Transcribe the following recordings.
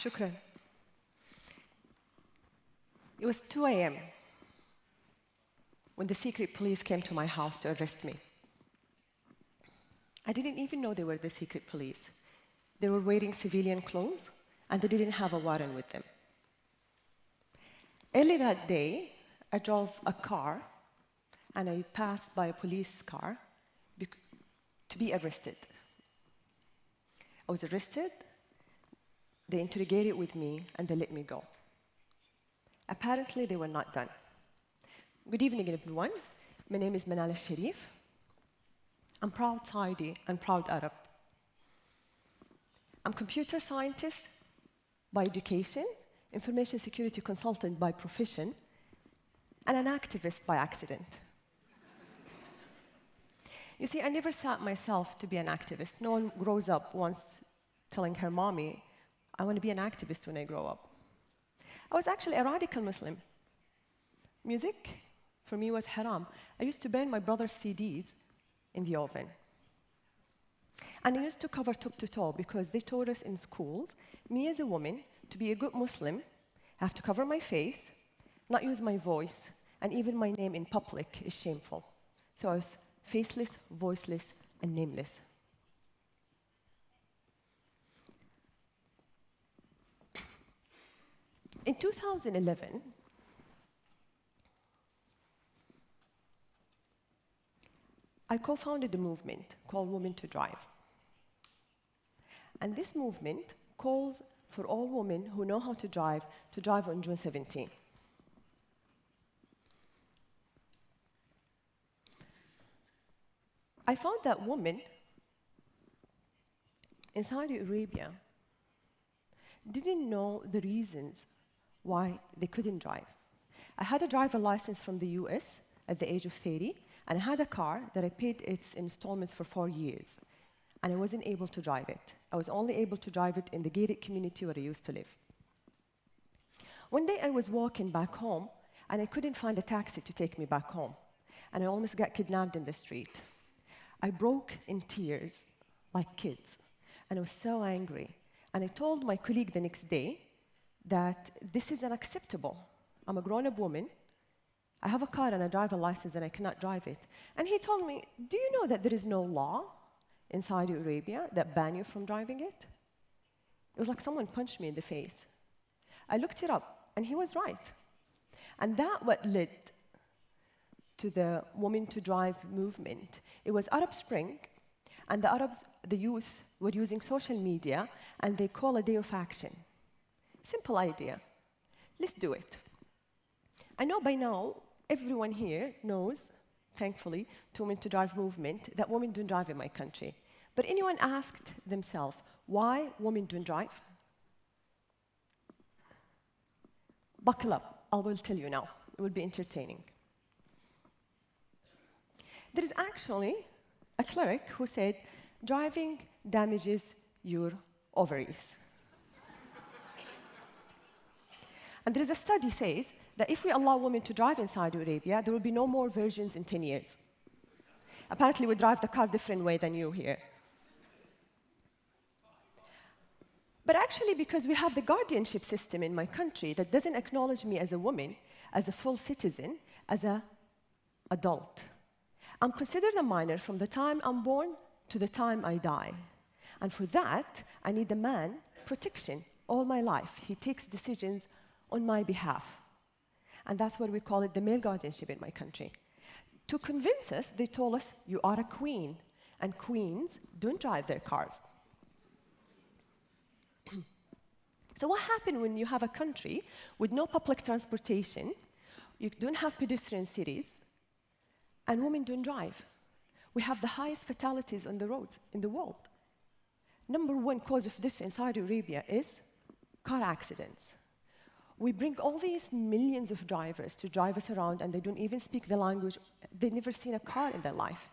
Shukran. It was 2 a.m. when the secret police came to my house to arrest me. I didn't even know they were the secret police. They were wearing civilian clothes, and they didn't have a warrant with them. Early that day, I drove a car, and I passed by a police car to be arrested. I was arrested, they interrogated with me, and they let me go. Apparently, they were not done. Good evening, everyone. My name is Manal al-Sharif. I'm proud Saudi and proud Arab. I'm a computer scientist by education, information security consultant by profession, and an activist by accident. You see, I never set myself to be an activist. No one grows up once telling her mommy, I want to be an activist when I grow up. I was actually a radical Muslim. Music, for me, was haram. I used to burn my brother's CDs in the oven. And I used to cover top to toe because they taught us in schools, me as a woman, to be a good Muslim, I have to cover my face, not use my voice, and even my name in public is shameful. So I was faceless, voiceless, and nameless. In 2011, I co-founded a movement called Women to Drive. And this movement calls for all women who know how to drive on June 17. I found that women in Saudi Arabia didn't know the reasons why they couldn't drive. I had a driver license from the US at the age of 30, and I had a car that I paid its installments for 4 years, and I wasn't able to drive it. I was only able to drive it in the gated community where I used to live. One day I was walking back home, and I couldn't find a taxi to take me back home, and I almost got kidnapped in the street. I broke in tears like kids, and I was so angry. And I told my colleague the next day that this is unacceptable. I'm a grown-up woman. I have a car and a driver license, and I cannot drive it. And he told me, do you know that there is no law in Saudi Arabia that ban you from driving it? It was like someone punched me in the face. I looked it up, and he was right. And that what led to the Women to Drive movement. It was Arab Spring, and the youth were using social media, and they call a day of action. Simple idea. Let's do it. I know by now, everyone here knows, thankfully, to Women to Drive movement, that women don't drive in my country. But anyone asked themselves, why women don't drive? Buckle up, I will tell you now. It will be entertaining. There is actually a cleric who said, driving damages your ovaries. And there is a study says that if we allow women to drive in Saudi Arabia, there will be no more virgins in 10 years. Apparently, we drive the car different way than you here. But actually, because we have the guardianship system in my country that doesn't acknowledge me as a woman, as a full citizen, as an adult. I'm considered a minor from the time I'm born to the time I die. And for that, I need a man protection all my life. He takes decisions on my behalf. And that's what we call it the male guardianship in my country. To convince us, they told us, you are a queen, and queens don't drive their cars. So what happens when you have a country with no public transportation, you don't have pedestrian cities, and women don't drive? We have the highest fatalities on the roads in the world. #1 cause of death in Saudi Arabia is car accidents. We bring all these millions of drivers to drive us around, and they don't even speak the language. They've never seen a car in their life.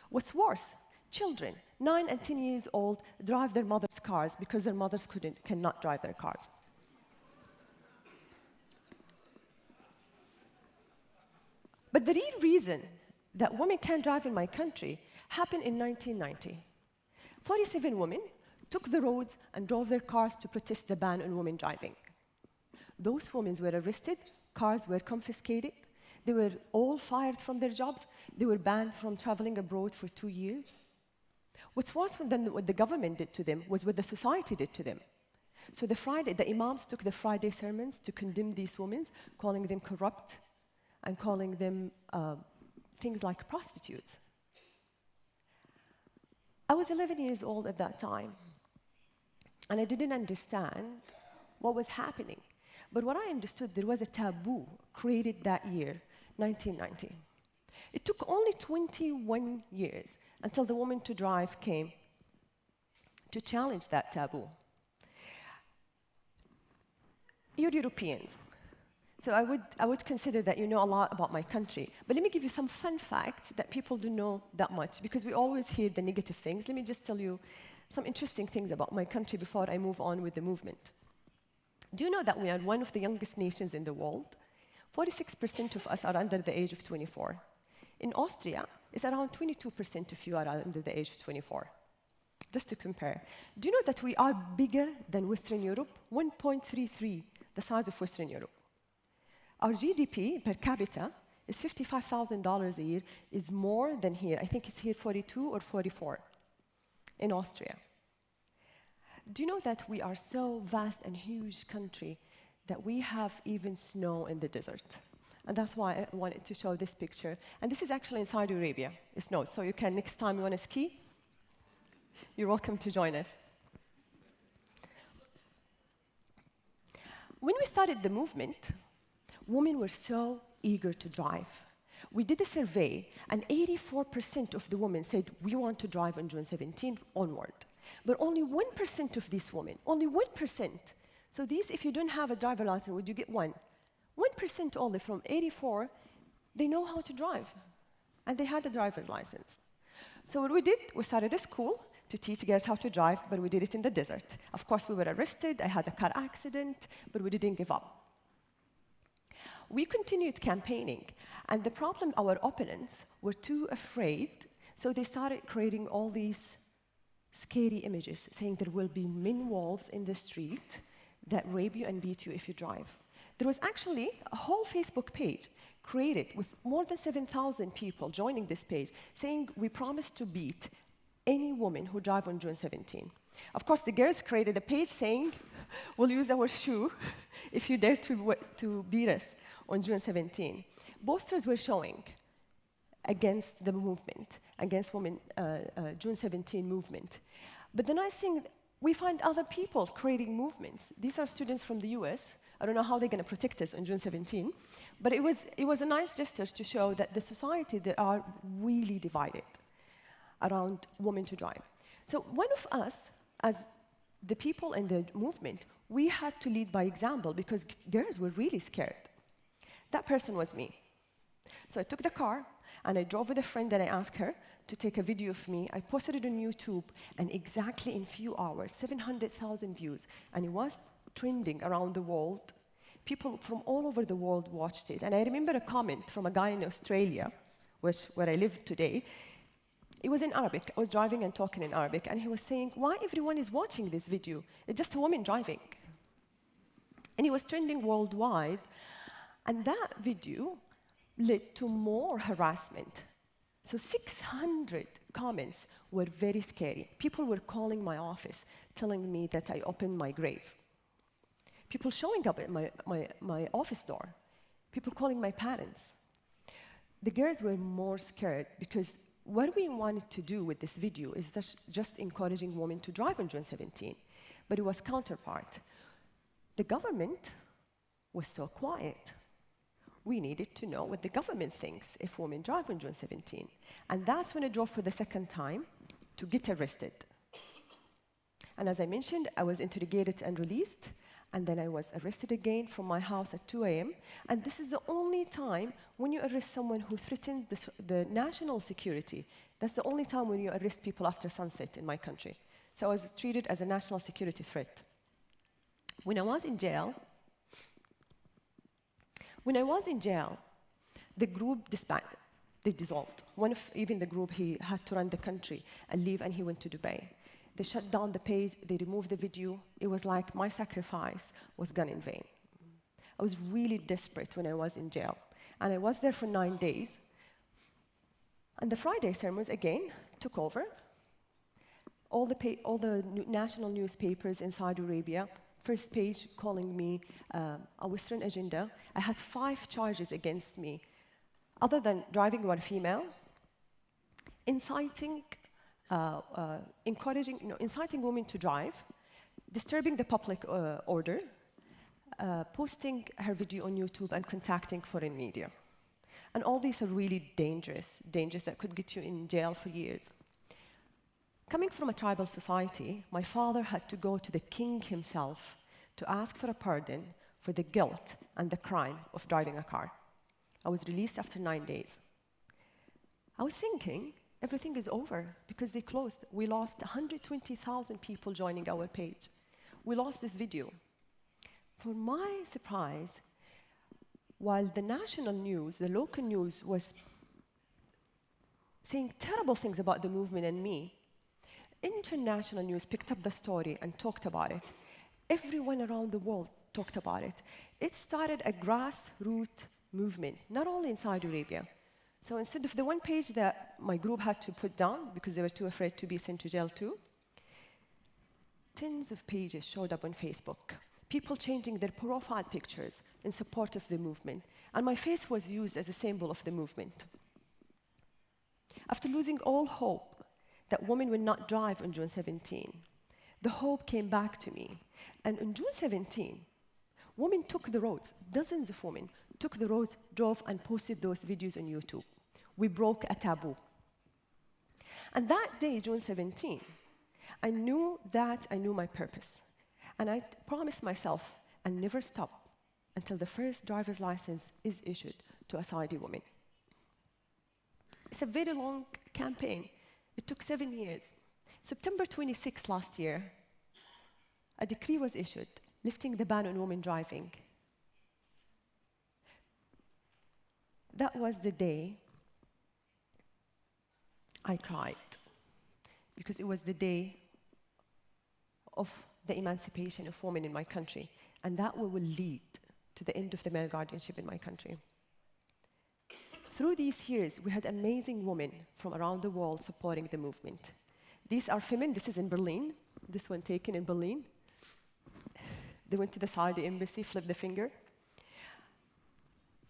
What's worse, children, 9 and 10 years old, drive their mothers' cars because their mothers cannot drive their cars. But the real reason that women can't drive in my country happened in 1990. 47 women took the roads and drove their cars to protest the ban on women driving. Those women were arrested, cars were confiscated, they were all fired from their jobs, they were banned from traveling abroad for 2 years. What's worse than what the government did to them was what the society did to them. So the imams took the Friday sermons to condemn these women, calling them corrupt and calling them things like prostitutes. I was 11 years old at that time, and I didn't understand what was happening. But what I understood, there was a taboo created that year, 1990. It took only 21 years until the Women to Drive came to challenge that taboo. You're Europeans, so I would consider that you know a lot about my country. But let me give you some fun facts that people don't know that much, because we always hear the negative things. Let me just tell you some interesting things about my country before I move on with the movement. Do you know that we are one of the youngest nations in the world? 46% of us are under the age of 24. In Austria, it's around 22% of you are under the age of 24. Just to compare. Do you know that we are bigger than Western Europe? 1.33, the size of Western Europe. Our GDP per capita is $55,000 a year, is more than here. I think it's here 42 or 44 in Austria. Do you know that we are so vast and huge country that we have even snow in the desert? And that's why I wanted to show this picture. And this is actually in Saudi Arabia. It snows, so you can, next time you want to ski, you're welcome to join us. When we started the movement, women were so eager to drive. We did a survey, and 84% of the women said, we want to drive on June 17th onward. But only 1% of these women, only 1%. So these, if you don't have a driver license, would you get one? 1% only from 84, they know how to drive. And they had a driver's license. So what we did, we started a school to teach girls how to drive, but we did it in the desert. Of course, we were arrested, I had a car accident, but we didn't give up. We continued campaigning, and the problem, our opponents were too afraid, so they started creating all these scary images, saying there will be men wolves in the street that rape you and beat you if you drive. There was actually a whole Facebook page created with more than 7,000 people joining this page, saying we promise to beat any woman who drive on June 17. Of course, the girls created a page saying, we'll use our shoe if you dare to beat us on June 17. Posters were showing against the movement, against women, June 17 movement. But the nice thing, we find other people creating movements. These are students from the US. I don't know how they're going to protect us on June 17, but it was a nice gesture to show that the society, they are really divided around women to drive. So one of us, as the people in the movement, we had to lead by example because girls were really scared. That person was me. So I took the car, and I drove with a friend, and I asked her to take a video of me. I posted it on YouTube, and exactly in few hours, 700,000 views, and it was trending around the world. People from all over the world watched it. And I remember a comment from a guy in Australia, where I live today. It was in Arabic. I was driving and talking in Arabic, and he was saying, why everyone is watching this video? It's just a woman driving. And it was trending worldwide, and that video led to more harassment. So 600 comments were very scary. People were calling my office, telling me that I opened my grave. People showing up at my office door. People calling my parents. The girls were more scared because what we wanted to do with this video is just encouraging women to drive on June 17, but it was counterpart. The government was so quiet. We needed to know what the government thinks if women drive on June 17. And that's when I drove for the second time to get arrested. And as I mentioned, I was interrogated and released, and then I was arrested again from my house at 2 a.m. And this is the only time when you arrest someone who threatens the national security. That's the only time when you arrest people after sunset in my country. So I was treated as a national security threat. When I was in jail, the group disbanded. They dissolved. Even the group, he had to run the country and leave, and he went to Dubai. They shut down the page, they removed the video. It was like my sacrifice was gone in vain. I was really desperate when I was in jail. And I was there for 9 days. And the Friday sermons, again, took over. All the national newspapers in Saudi Arabia, first page calling me a Western agenda. I had 5 charges against me, other than driving while female, inciting women to drive, disturbing the public order, posting her video on YouTube, and contacting foreign media. And all these are really dangerous that could get you in jail for years. Coming from a tribal society, my father had to go to the king himself to ask for a pardon for the guilt and the crime of driving a car. I was released after 9 days. I was thinking, everything is over because they closed. We lost 120,000 people joining our page. We lost this video. For my surprise, while the national news, the local news, was saying terrible things about the movement and me, international news picked up the story and talked about it. Everyone around the world talked about it. It started a grassroots movement, not only in Saudi Arabia. So instead of the one page that my group had to put down because they were too afraid to be sent to jail too, tens of pages showed up on Facebook. People changing their profile pictures in support of the movement. And my face was used as a symbol of the movement. After losing all hope that women would not drive on June 17, the hope came back to me. And on June 17, women took the roads, dozens of women took the roads, drove, and posted those videos on YouTube. We broke a taboo. And that day, June 17, I knew my purpose. And I promised myself I'll never stop until the first driver's license is issued to a Saudi woman. It's a very long campaign. It took 7 years. September 26 last year, a decree was issued lifting the ban on women driving. That was the day I cried, because it was the day of the emancipation of women in my country, and that will lead to the end of the male guardianship in my country. Through these years, we had amazing women from around the world supporting the movement. These are women. This is in Berlin. This one taken in Berlin. They went to the Saudi embassy, flipped the finger.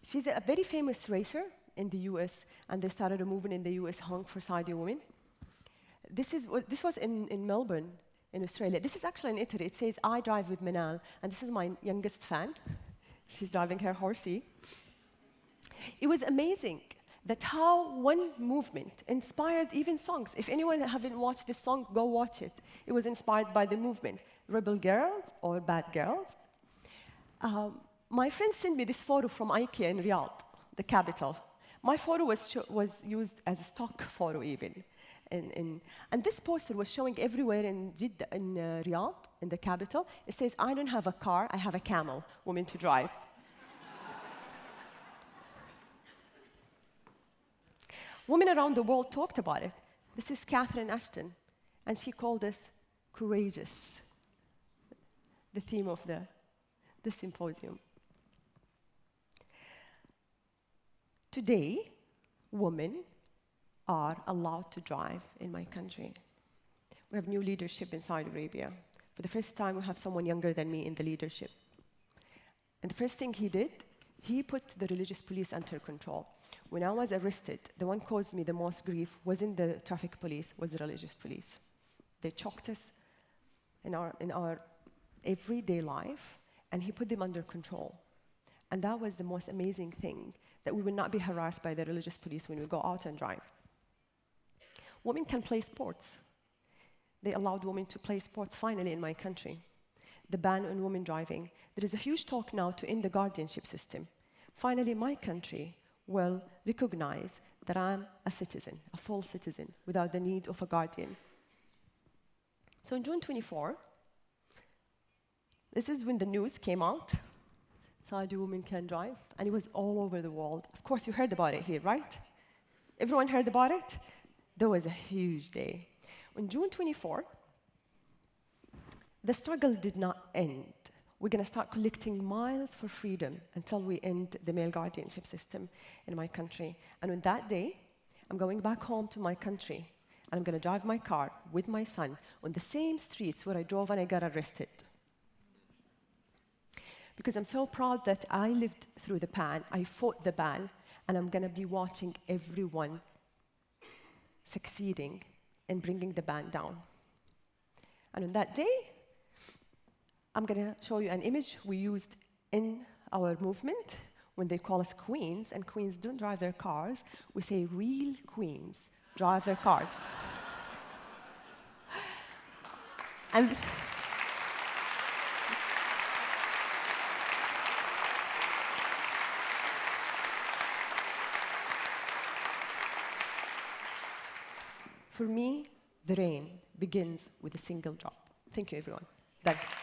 She's a very famous racer in the US, and they started a movement in the US, Honk for Saudi Women. This was in Melbourne, in Australia. This is actually in Italy. It says, I drive with Manal, and this is my youngest fan. She's driving her horsey. It was amazing that how one movement inspired even songs. If anyone haven't watched this song, go watch it. It was inspired by the movement, Rebel Girls or Bad Girls. My friend sent me this photo from IKEA in Riyadh, the capital. My photo was used as a stock photo even. And this poster was showing everywhere in Jeddah, in Riyadh, in the capital. It says, I don't have a car, I have a camel, women to drive. Women around the world talked about it. This is Catherine Ashton, and she called us courageous, the theme of the symposium. Today, women are allowed to drive in my country. We have new leadership in Saudi Arabia. For the first time, we have someone younger than me in the leadership. And the first thing he did, he put the religious police under control. When I was arrested, the one caused me the most grief wasn't the traffic police, was the religious police. They choked us in our everyday life, and he put them under control. And that was the most amazing thing, that we would not be harassed by the religious police when we go out and drive. Women can play sports. They allowed women to play sports finally in my country. The ban on women driving. There is a huge talk now to end the guardianship system. Finally, my country will recognize that I'm a citizen, a full citizen, without the need of a guardian. So on June 24, this is when the news came out. Saudi women can drive, and it was all over the world. Of course, you heard about it here, right? Everyone heard about it? That was a huge day. On June 24, The struggle did not end. We're going to start collecting miles for freedom until we end the male guardianship system in my country. And on that day, I'm going back home to my country, and I'm going to drive my car with my son on the same streets where I drove when I got arrested. Because I'm so proud that I lived through the ban, I fought the ban, and I'm going to be watching everyone succeeding in bringing the ban down. And on that day, I'm going to show you an image we used in our movement when they call us queens, and queens don't drive their cars. We say real queens drive their cars. And for me, the rain begins with a single drop. Thank you, everyone. Thank you.